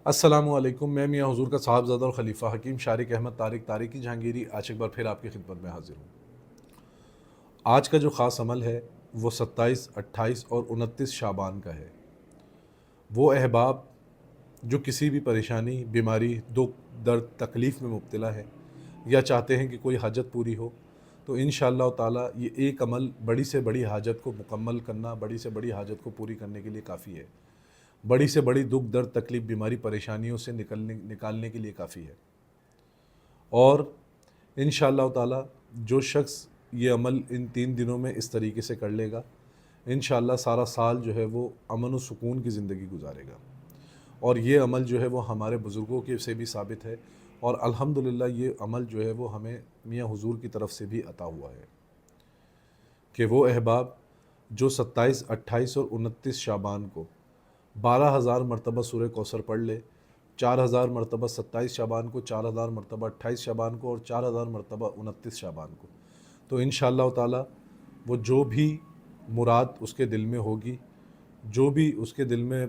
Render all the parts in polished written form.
अस्सलामुअलैकुम। मैं मियाँ हुज़ूर का साहबज़ादा और खलीफा हकीम शारिक अहमद तारिक तारिकी जहांगीरी आज एक बार फिर आपकी खिदमत में हाजिर हूँ। आज का जो ख़ास अमल है वो 27, 28 और 29 शाबान का है। वो अहबाब जो किसी भी परेशानी, बीमारी, दुख, दर्द, तकलीफ़ में मुब्तला है या चाहते हैं कि कोई हाजत पूरी हो, तो इंशाअल्लाह ताला ये एक अमल बड़ी से बड़ी हाजत को मुकम्मल करना, बड़ी से बड़ी हाजत को पूरी करने के लिए काफ़ी है। बड़ी से बड़ी दुख, दर्द, तकलीफ़, बीमारी, परेशानियों से निकालने के लिए काफ़ी है। और इंशाअल्लाह ताला जो शख्स ये अमल इन 3 दिनों में इस तरीके से कर लेगा, इंशाअल्लाह सारा साल जो है वो अमन व सुकून की ज़िंदगी गुजारेगा। और ये अमल जो है वो हमारे बुज़ुर्गों के से भी साबित है और अल्हम्दुलिल्लाह ये अमल जो है वो हमें मियाँ हुज़ूर की तरफ से भी अता हुआ है कि वो अहबाब जो 27, 28 और 29 शाबान को 12,000 मरतबा सूरह कौसर पढ़ ले, 4,000 मरतबा 27 शाबान को, 4,000 मरतबा 28 शाबान को और 4,000 मरतबा 29 शाबान को, तो इंशाअल्लाह ताला वो जो भी मुराद उसके दिल में होगी, जो भी उसके दिल में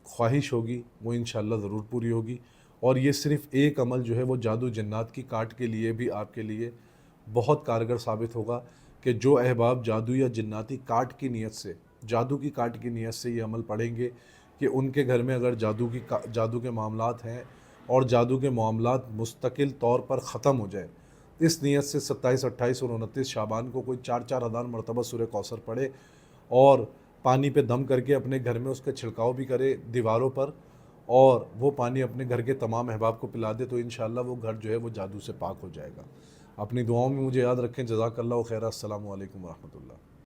ख्वाहिश होगी, वो इंशाअल्लाह ज़रूर पूरी होगी। और ये सिर्फ़ एक अमल जो है वो जादू जन्नात की काट के लिए भी आपके लिए बहुत कारगर साबित होगा कि जो अहबाब जादू या जन्नाती काट की नीयत से, जादू की काट की नीयत से ये अमल पढ़ेंगे कि उनके घर में अगर जादू के मामलात हैं और जादू के मामलात मुस्तकिल तौर पर ख़त्म हो जाए, इस नीयत से 27, 28 और 29 शाबान को कोई 4-4 हज़ार मरतबा सूरह कौसर पढ़े और पानी पे दम करके अपने घर में उसका छिड़काव भी करे दीवारों पर, और वो पानी अपने घर के तमाम अहबाब को पिला दे, तो इंशाअल्लाह वो घर जो है वो जादू से पाक हो जाएगा। अपनी दुआओं में मुझे याद रखें। जज़ाकल्लाहु खैरा। अस्सलामु अलैकुम व रहमतुल्लाह।